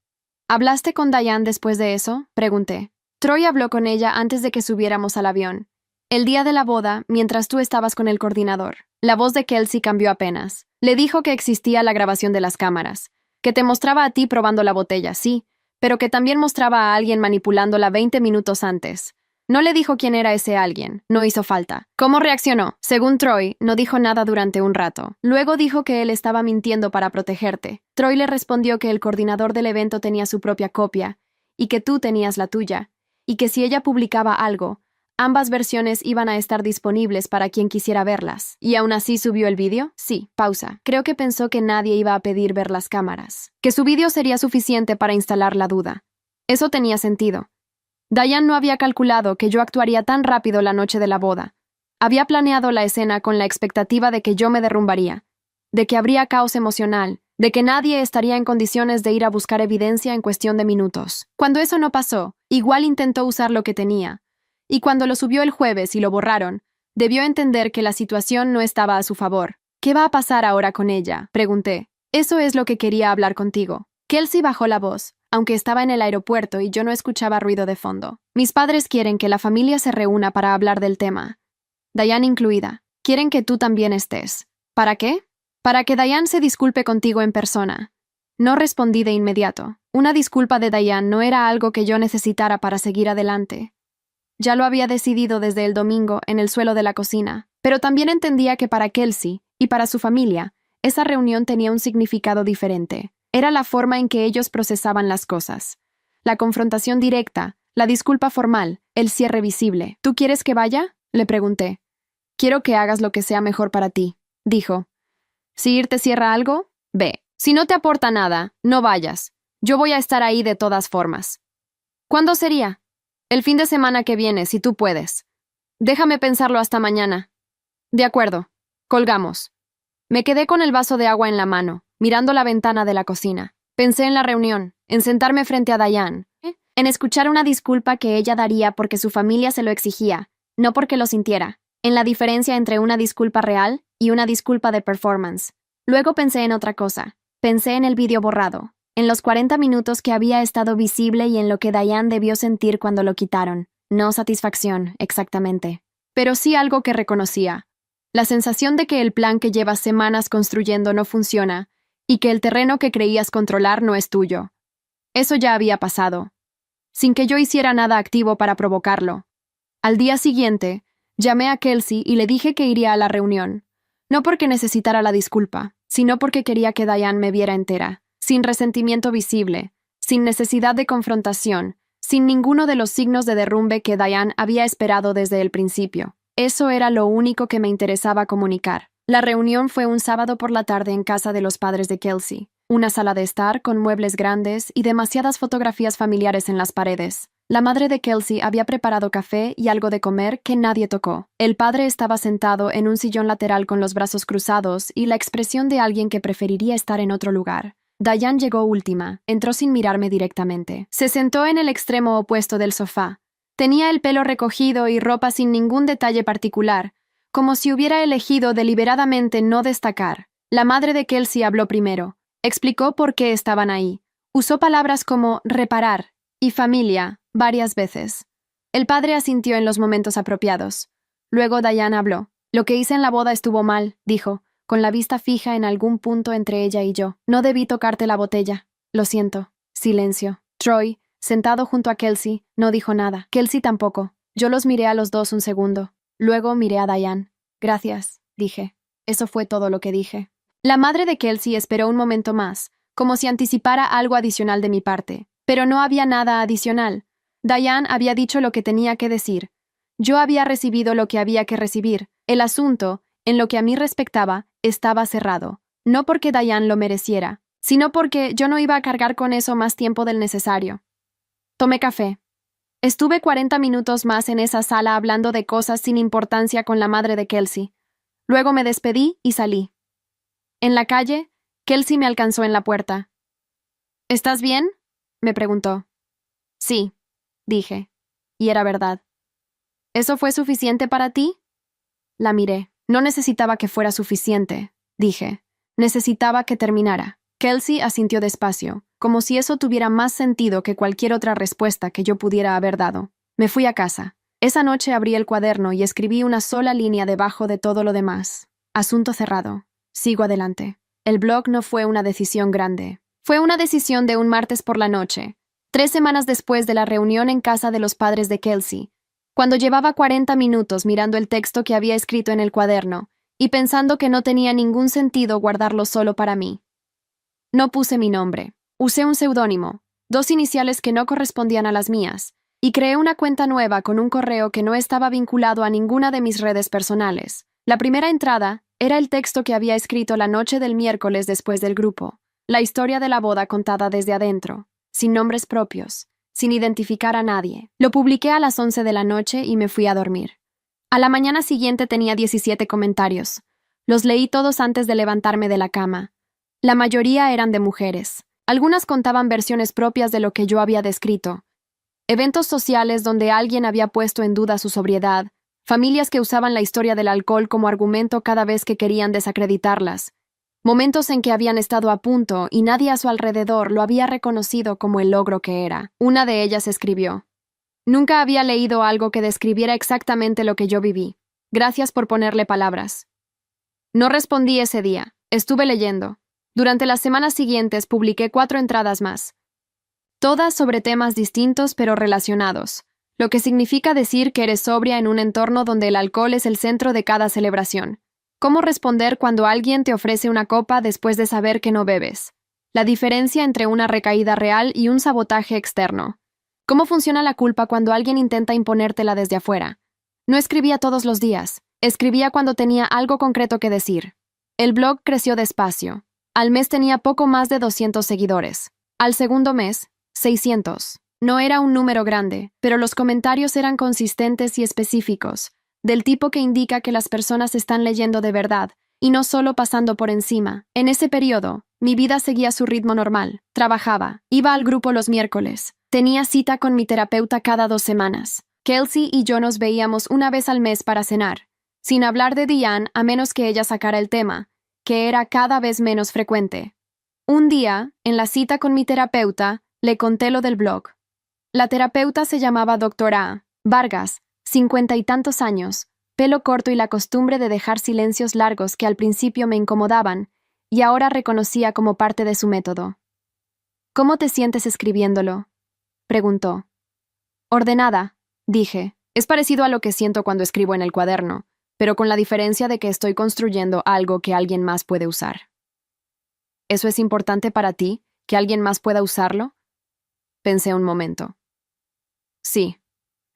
¿Hablaste con Diane después de eso?, pregunté. Troy habló con ella antes de que subiéramos al avión. El día de la boda, mientras tú estabas con el coordinador. La voz de Kelsey cambió apenas. Le dijo que existía la grabación de las cámaras, que te mostraba a ti probando la botella, sí, pero que también mostraba a alguien manipulándola 20 minutos antes. No le dijo quién era ese alguien, no hizo falta. ¿Cómo reaccionó? Según Troy, no dijo nada durante un rato. Luego dijo que él estaba mintiendo para protegerte. Troy le respondió que el coordinador del evento tenía su propia copia, y que tú tenías la tuya, y que si ella publicaba algo, ambas versiones iban a estar disponibles para quien quisiera verlas. ¿Y aún así subió el vídeo? Sí. Pausa. Creo que pensó que nadie iba a pedir ver las cámaras. Que su vídeo sería suficiente para instalar la duda. Eso tenía sentido. Diane no había calculado que yo actuaría tan rápido la noche de la boda. Había planeado la escena con la expectativa de que yo me derrumbaría, de que habría caos emocional, de que nadie estaría en condiciones de ir a buscar evidencia en cuestión de minutos. Cuando eso no pasó, igual intentó usar lo que tenía. Y cuando lo subió el jueves y lo borraron, debió entender que la situación no estaba a su favor. ¿Qué va a pasar ahora con ella?, pregunté. Eso es lo que quería hablar contigo. Kelsey bajó la voz, aunque estaba en el aeropuerto y yo no escuchaba ruido de fondo. Mis padres quieren que la familia se reúna para hablar del tema. Diane incluida. Quieren que tú también estés. ¿Para qué? Para que Diane se disculpe contigo en persona. No respondí de inmediato. Una disculpa de Diane no era algo que yo necesitara para seguir adelante. Ya lo había decidido desde el domingo en el suelo de la cocina, pero también entendía que para Kelsey y para su familia, esa reunión tenía un significado diferente. Era la forma en que ellos procesaban las cosas. La confrontación directa, la disculpa formal, el cierre visible. ¿Tú quieres que vaya?, le pregunté. Quiero que hagas lo que sea mejor para ti, dijo. Si ir te cierra algo, ve. Si no te aporta nada, no vayas. Yo voy a estar ahí de todas formas. ¿Cuándo sería? El fin de semana que viene, si tú puedes. Déjame pensarlo hasta mañana. De acuerdo. Colgamos. Me quedé con el vaso de agua en la mano, mirando la ventana de la cocina. Pensé en la reunión, en sentarme frente a Diane, en escuchar una disculpa que ella daría porque su familia se lo exigía, no porque lo sintiera, en la diferencia entre una disculpa real y una disculpa de performance. Luego pensé en otra cosa. Pensé en el vídeo borrado, en los 40 minutos que había estado visible y en lo que Diane debió sentir cuando lo quitaron. No satisfacción, exactamente, pero sí algo que reconocía. La sensación de que el plan que llevas semanas construyendo no funciona y que el terreno que creías controlar no es tuyo. Eso ya había pasado, sin que yo hiciera nada activo para provocarlo. Al día siguiente, llamé a Kelsey y le dije que iría a la reunión, no porque necesitara la disculpa, sino porque quería que Diane me viera entera, sin resentimiento visible, sin necesidad de confrontación, sin ninguno de los signos de derrumbe que Diane había esperado desde el principio. Eso era lo único que me interesaba comunicar. La reunión fue un sábado por la tarde en casa de los padres de Kelsey. Una sala de estar con muebles grandes y demasiadas fotografías familiares en las paredes. La madre de Kelsey había preparado café y algo de comer que nadie tocó. El padre estaba sentado en un sillón lateral con los brazos cruzados y la expresión de alguien que preferiría estar en otro lugar. Diane llegó última. Entró sin mirarme directamente. Se sentó en el extremo opuesto del sofá. Tenía el pelo recogido y ropa sin ningún detalle particular, como si hubiera elegido deliberadamente no destacar. La madre de Kelsey habló primero. Explicó por qué estaban ahí. Usó palabras como reparar y familia varias veces. El padre asintió en los momentos apropiados. Luego Diane habló. Lo que hice en la boda estuvo mal, dijo, con la vista fija en algún punto entre ella y yo. No debí tocarte la botella. Lo siento. Silencio. Troy, sentado junto a Kelsey, no dijo nada. Kelsey tampoco. Yo los miré a los dos un segundo. Luego miré a Diane. Gracias, dije. Eso fue todo lo que dije. La madre de Kelsey esperó un momento más, como si anticipara algo adicional de mi parte. Pero no había nada adicional. Diane había dicho lo que tenía que decir. Yo había recibido lo que había que recibir. El asunto, en lo que a mí respectaba, estaba cerrado. No porque Diane lo mereciera, sino porque yo no iba a cargar con eso más tiempo del necesario. Tomé café. Estuve 40 minutos más en esa sala hablando de cosas sin importancia con la madre de Kelsey. Luego me despedí y salí. En la calle, Kelsey me alcanzó en la puerta. ¿Estás bien?, me preguntó. Sí, dije, y era verdad. ¿Eso fue suficiente para ti? La miré. No necesitaba que fuera suficiente, dije. Necesitaba que terminara. Kelsey asintió despacio, como si eso tuviera más sentido que cualquier otra respuesta que yo pudiera haber dado. Me fui a casa. Esa noche abrí el cuaderno y escribí una sola línea debajo de todo lo demás. Asunto cerrado. Sigo adelante. El blog no fue una decisión grande. Fue una decisión de un martes por la noche, 3 semanas después de la reunión en casa de los padres de Kelsey, cuando llevaba 40 minutos mirando el texto que había escrito en el cuaderno y pensando que no tenía ningún sentido guardarlo solo para mí. No puse mi nombre. Usé un seudónimo, 2 iniciales que no correspondían a las mías, y creé una cuenta nueva con un correo que no estaba vinculado a ninguna de mis redes personales. La primera entrada era el texto que había escrito la noche del miércoles después del grupo, la historia de la boda contada desde adentro, sin nombres propios, sin identificar a nadie. Lo publiqué a las 11 de la noche y me fui a dormir. A la mañana siguiente tenía 17 comentarios. Los leí todos antes de levantarme de la cama. La mayoría eran de mujeres. Algunas contaban versiones propias de lo que yo había descrito. Eventos sociales donde alguien había puesto en duda su sobriedad, familias que usaban la historia del alcohol como argumento cada vez que querían desacreditarlas, momentos en que habían estado a punto y nadie a su alrededor lo había reconocido como el logro que era. Una de ellas escribió: «Nunca había leído algo que describiera exactamente lo que yo viví. Gracias por ponerle palabras». No respondí ese día. Estuve leyendo. Durante las semanas siguientes publiqué 4 entradas más, todas sobre temas distintos pero relacionados, lo que significa decir que eres sobria en un entorno donde el alcohol es el centro de cada celebración. Cómo responder cuando alguien te ofrece una copa después de saber que no bebes. La diferencia entre una recaída real y un sabotaje externo. Cómo funciona la culpa cuando alguien intenta imponértela desde afuera. No escribía todos los días. Escribía cuando tenía algo concreto que decir. El blog creció despacio. Al mes tenía poco más de 200 seguidores. Al segundo mes, 600. No era un número grande, pero los comentarios eran consistentes y específicos, del tipo que indica que las personas están leyendo de verdad, y no solo pasando por encima. En ese periodo, mi vida seguía su ritmo normal. Trabajaba, iba al grupo los miércoles, tenía cita con mi terapeuta cada 2 semanas. Kelsey y yo nos veíamos una vez al mes para cenar, sin hablar de Diane a menos que ella sacara el tema, que era cada vez menos frecuente. Un día, en la cita con mi terapeuta, le conté lo del blog. La terapeuta se llamaba Dra. Vargas, 50 y tantos años, pelo corto y la costumbre de dejar silencios largos que al principio me incomodaban y ahora reconocía como parte de su método. «¿Cómo te sientes escribiéndolo?», preguntó. «Ordenada», dije. «Es parecido a lo que siento cuando escribo en el cuaderno, pero con la diferencia de que estoy construyendo algo que alguien más puede usar». «¿Eso es importante para ti? ¿Que alguien más pueda usarlo?», pensé un momento. «Sí.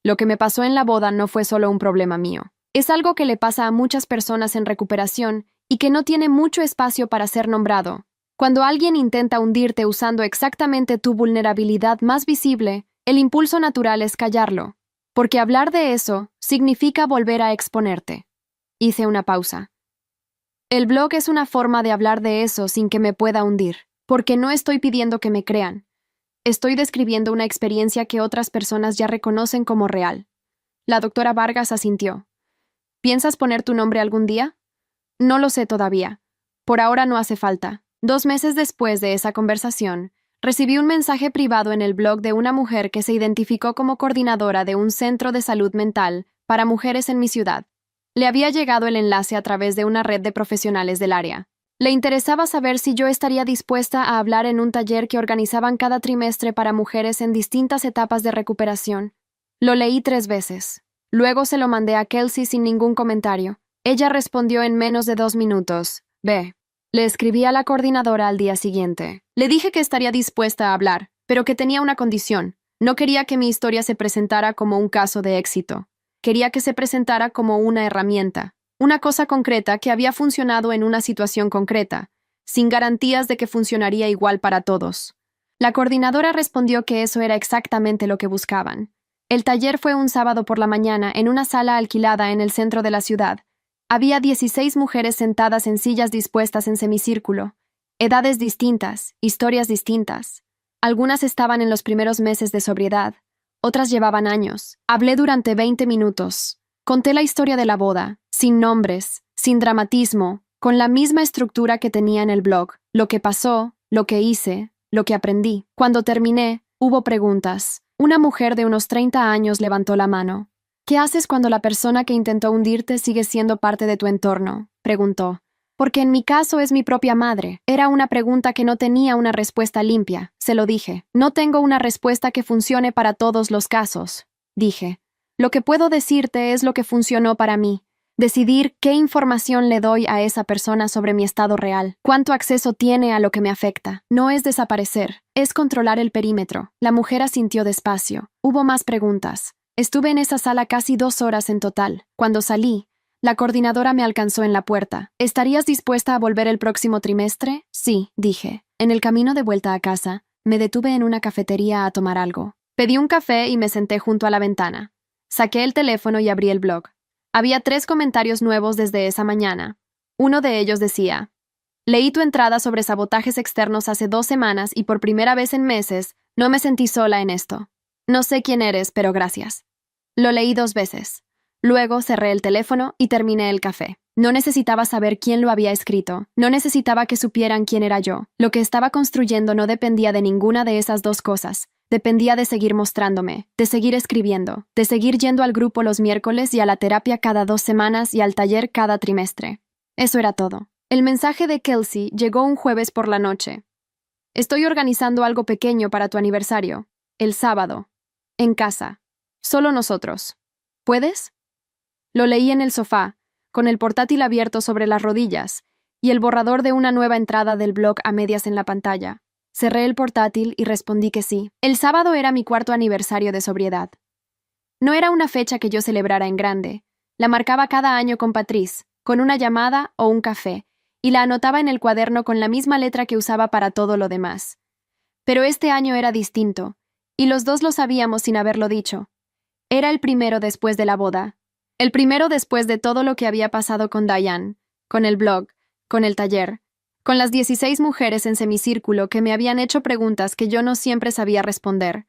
Lo que me pasó en la boda no fue solo un problema mío. Es algo que le pasa a muchas personas en recuperación y que no tiene mucho espacio para ser nombrado. Cuando alguien intenta hundirte usando exactamente tu vulnerabilidad más visible, el impulso natural es callarlo, porque hablar de eso significa volver a exponerte». Hice una pausa. «El blog es una forma de hablar de eso sin que me pueda hundir, porque no estoy pidiendo que me crean. Estoy describiendo una experiencia que otras personas ya reconocen como real». La doctora Vargas asintió. «¿Piensas poner tu nombre algún día?». «No lo sé todavía. Por ahora no hace falta». 2 meses después de esa conversación, recibí un mensaje privado en el blog de una mujer que se identificó como coordinadora de un centro de salud mental para mujeres en mi ciudad. Le había llegado el enlace a través de una red de profesionales del área. Le interesaba saber si yo estaría dispuesta a hablar en un taller que organizaban cada trimestre para mujeres en distintas etapas de recuperación. Lo leí 3 veces. Luego se lo mandé a Kelsey sin ningún comentario. Ella respondió en menos de 2 minutos. «Ve». Le escribí a la coordinadora al día siguiente. Le dije que estaría dispuesta a hablar, pero que tenía una condición. No quería que mi historia se presentara como un caso de éxito. Quería que se presentara como una herramienta. Una cosa concreta que había funcionado en una situación concreta, sin garantías de que funcionaría igual para todos. La coordinadora respondió que eso era exactamente lo que buscaban. El taller fue un sábado por la mañana en una sala alquilada en el centro de la ciudad. Había 16 mujeres sentadas en sillas dispuestas en semicírculo. Edades distintas, historias distintas. Algunas estaban en los primeros meses de sobriedad, otras llevaban años. Hablé durante 20 minutos. Conté la historia de la boda, sin nombres, sin dramatismo, con la misma estructura que tenía en el blog, lo que pasó, lo que hice, lo que aprendí. Cuando terminé, hubo preguntas. Una mujer de unos 30 años levantó la mano. ¿Qué haces cuando la persona que intentó hundirte sigue siendo parte de tu entorno?, preguntó. Porque en mi caso es mi propia madre. Era una pregunta que no tenía una respuesta limpia, se lo dije. No tengo una respuesta que funcione para todos los casos, dije. Lo que puedo decirte es lo que funcionó para mí. Decidir qué información le doy a esa persona sobre mi estado real, cuánto acceso tiene a lo que me afecta. No es desaparecer, es controlar el perímetro. La mujer asintió despacio. Hubo más preguntas. Estuve en esa sala casi 2 horas en total. Cuando salí, la coordinadora me alcanzó en la puerta. ¿Estarías dispuesta a volver el próximo trimestre? Sí, dije. En el camino de vuelta a casa, me detuve en una cafetería a tomar algo. Pedí un café y me senté junto a la ventana. Saqué el teléfono y abrí el blog. Había 3 comentarios nuevos desde esa mañana. Uno de ellos decía: leí tu entrada sobre sabotajes externos hace 2 semanas y por primera vez en meses no me sentí sola en esto. No sé quién eres, pero gracias. Lo leí 2 veces. Luego cerré el teléfono y terminé el café. No necesitaba saber quién lo había escrito. No necesitaba que supieran quién era yo. Lo que estaba construyendo no dependía de ninguna de esas 2 cosas. Dependía de seguir mostrándome, de seguir escribiendo, de seguir yendo al grupo los miércoles y a la terapia cada 2 semanas y al taller cada trimestre. Eso era todo. El mensaje de Kelsey llegó un jueves por la noche. Estoy organizando algo pequeño para tu aniversario. El sábado. En casa. Solo nosotros. ¿Puedes? Lo leí en el sofá, con el portátil abierto sobre las rodillas y el borrador de una nueva entrada del blog a medias en la pantalla. Cerré el portátil y respondí que sí. El sábado era mi 4º aniversario de sobriedad. No era una fecha que yo celebrara en grande. La marcaba cada año con Patrice, con una llamada o un café, y la anotaba en el cuaderno con la misma letra que usaba para todo lo demás. Pero este año era distinto, y los 2 lo sabíamos sin haberlo dicho. Era el primero después de la boda. El primero después de todo lo que había pasado con Diane, con el blog, con el taller, con las 16 mujeres en semicírculo que me habían hecho preguntas que yo no siempre sabía responder.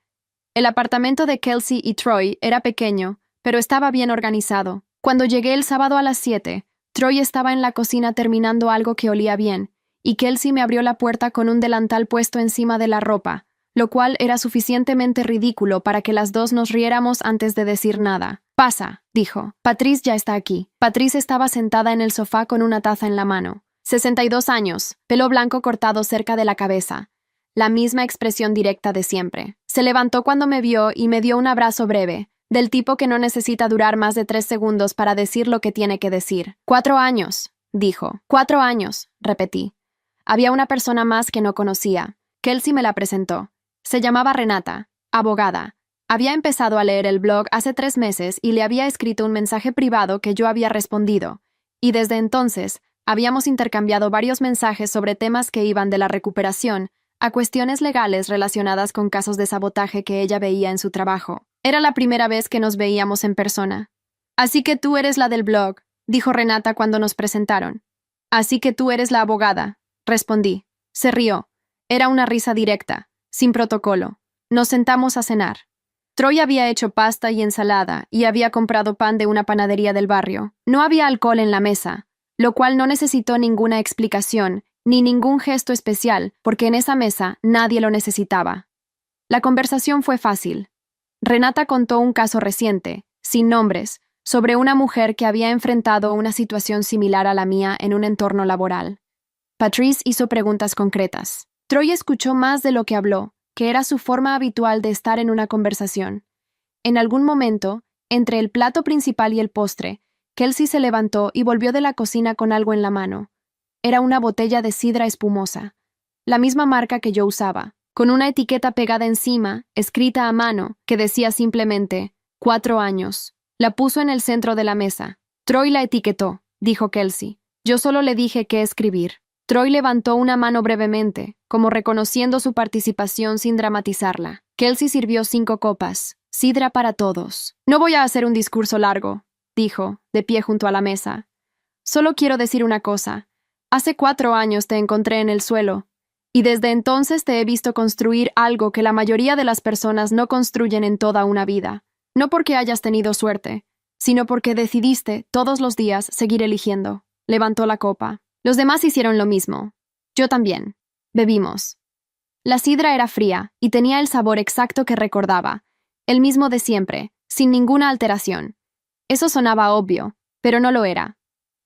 El apartamento de Kelsey y Troy era pequeño, pero estaba bien organizado. Cuando llegué el sábado a las 7, Troy estaba en la cocina terminando algo que olía bien, y Kelsey me abrió la puerta con un delantal puesto encima de la ropa, lo cual era suficientemente ridículo para que las 2 nos riéramos antes de decir nada. Pasa, dijo. Patrice ya está aquí. Patrice estaba sentada en el sofá con una taza en la mano. 62 años, pelo blanco cortado cerca de la cabeza. La misma expresión directa de siempre. Se levantó cuando me vio y me dio un abrazo breve, del tipo que no necesita durar más de 3 segundos para decir lo que tiene que decir. 4 años, dijo. 4 años, repetí. Había una persona más que no conocía. Kelsey me la presentó. Se llamaba Renata, abogada. Había empezado a leer el blog hace 3 meses y le había escrito un mensaje privado que yo había respondido. Y desde entonces, habíamos intercambiado varios mensajes sobre temas que iban de la recuperación a cuestiones legales relacionadas con casos de sabotaje que ella veía en su trabajo. Era la primera vez que nos veíamos en persona. Así que tú eres la del blog, dijo Renata cuando nos presentaron. Así que tú eres la abogada, respondí. Se rió. Era una risa directa, sin protocolo. Nos sentamos a cenar. Troy había hecho pasta y ensalada y había comprado pan de una panadería del barrio. No había alcohol en la mesa, lo cual no necesitó ninguna explicación ni ningún gesto especial, porque en esa mesa nadie lo necesitaba. La conversación fue fácil. Renata contó un caso reciente, sin nombres, sobre una mujer que había enfrentado una situación similar a la mía en un entorno laboral. Patrice hizo preguntas concretas. Troy escuchó más de lo que habló, que era su forma habitual de estar en una conversación. En algún momento, entre el plato principal y el postre, Kelsey se levantó y volvió de la cocina con algo en la mano. Era una botella de sidra espumosa, la misma marca que yo usaba, con una etiqueta pegada encima, escrita a mano, que decía simplemente 4 años. La puso en el centro de la mesa. Troy la etiquetó, dijo Kelsey. Yo solo le dije qué escribir. Troy levantó una mano brevemente, como reconociendo su participación sin dramatizarla. Kelsey sirvió 5 copas, sidra para todos. No voy a hacer un discurso largo, dijo, de pie junto a la mesa. Solo quiero decir una cosa. Hace 4 años te encontré en el suelo, y desde entonces te he visto construir algo que la mayoría de las personas no construyen en toda una vida. No porque hayas tenido suerte, sino porque decidiste, todos los días, seguir eligiendo. Levantó la copa. Los demás hicieron lo mismo. Yo también. Bebimos. La sidra era fría, y tenía el sabor exacto que recordaba, el mismo de siempre, sin ninguna alteración. Eso sonaba obvio, pero no lo era.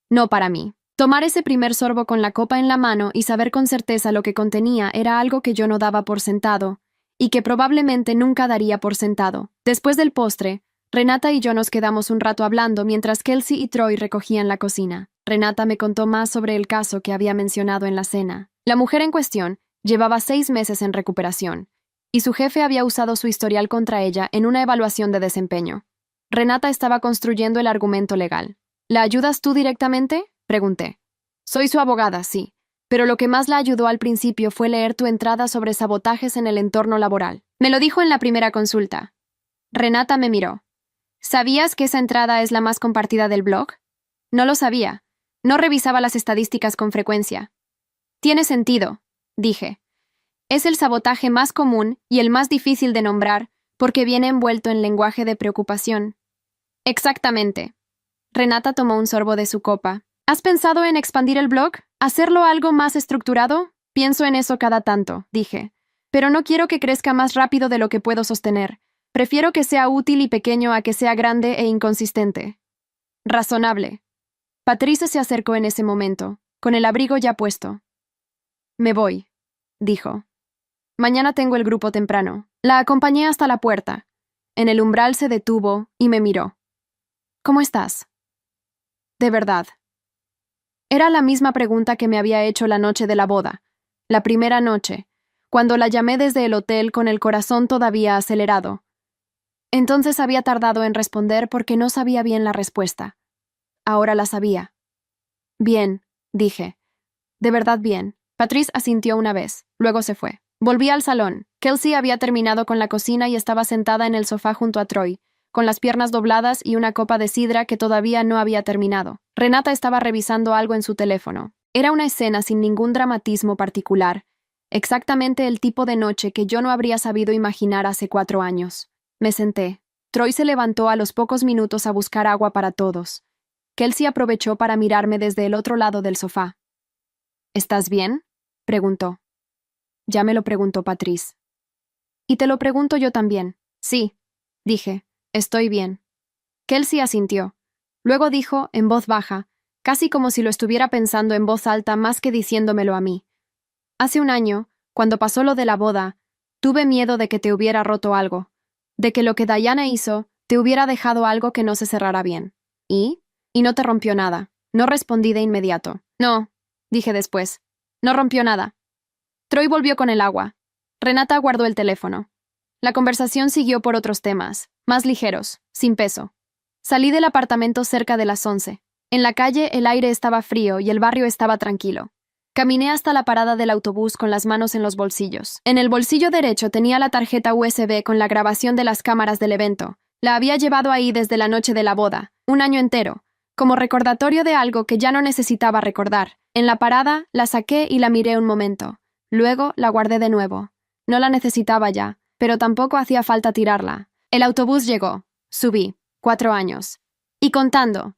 No para mí. Tomar ese primer sorbo con la copa en la mano y saber con certeza lo que contenía era algo que yo no daba por sentado, y que probablemente nunca daría por sentado. Después del postre, Renata y yo nos quedamos un rato hablando mientras Kelsey y Troy recogían la cocina. Renata me contó más sobre el caso que había mencionado en la cena. La mujer en cuestión llevaba 6 meses en recuperación, y su jefe había usado su historial contra ella en una evaluación de desempeño. Renata estaba construyendo el argumento legal. ¿La ayudas tú directamente?, pregunté. Soy su abogada, sí, pero lo que más la ayudó al principio fue leer tu entrada sobre sabotajes en el entorno laboral. Me lo dijo en la primera consulta. Renata me miró. ¿Sabías que esa entrada es la más compartida del blog? No lo sabía. No revisaba las estadísticas con frecuencia. Tiene sentido, dije. Es el sabotaje más común y el más difícil de nombrar porque viene envuelto en lenguaje de preocupación. Exactamente. Renata tomó un sorbo de su copa. ¿Has pensado en expandir el blog? ¿Hacerlo algo más estructurado? Pienso en eso cada tanto, dije. Pero no quiero que crezca más rápido de lo que puedo sostener. Prefiero que sea útil y pequeño a que sea grande e inconsistente. Razonable. Patricia se acercó en ese momento, con el abrigo ya puesto. Me voy, dijo. Mañana tengo el grupo temprano. La acompañé hasta la puerta. En el umbral se detuvo y me miró. ¿Cómo estás? De verdad. Era la misma pregunta que me había hecho la noche de la boda, la primera noche, cuando la llamé desde el hotel con el corazón todavía acelerado. Entonces había tardado en responder porque no sabía bien la respuesta. Ahora la sabía. Bien, dije. De verdad bien. Patrice asintió una vez, luego se fue. Volví al salón. Kelsey había terminado con la cocina y estaba sentada en el sofá junto a Troy, con las piernas dobladas y una copa de sidra que todavía no había terminado. Renata estaba revisando algo en su teléfono. Era una escena sin ningún dramatismo particular, exactamente el tipo de noche que yo no habría sabido imaginar hace 4 años. Me senté. Troy se levantó a los pocos minutos a buscar agua para todos. Kelsey aprovechó para mirarme desde el otro lado del sofá. ¿Estás bien?, preguntó. Ya me lo preguntó Patrice. Y te lo pregunto yo también. Sí, dije. Estoy bien. Kelsey asintió. Luego dijo, en voz baja, casi como si lo estuviera pensando en voz alta más que diciéndomelo a mí. Hace 1 año, cuando pasó lo de la boda, tuve miedo de que te hubiera roto algo, de que lo que Diana hizo te hubiera dejado algo que no se cerrara bien. ¿Y? Y no te rompió nada. No respondí de inmediato. No, dije después. No rompió nada. Troy volvió con el agua. Renata guardó el teléfono. La conversación siguió por otros temas, más ligeros, sin peso. Salí del apartamento cerca de las 11. En la calle el aire estaba frío y el barrio estaba tranquilo. Caminé hasta la parada del autobús con las manos en los bolsillos. En el bolsillo derecho tenía la tarjeta USB con la grabación de las cámaras del evento. La había llevado ahí desde la noche de la boda, 1 año entero, como recordatorio de algo que ya no necesitaba recordar. En la parada la saqué y la miré un momento. Luego la guardé de nuevo. No la necesitaba ya, pero tampoco hacía falta tirarla. El autobús llegó. Subí. 4 años. Y contando.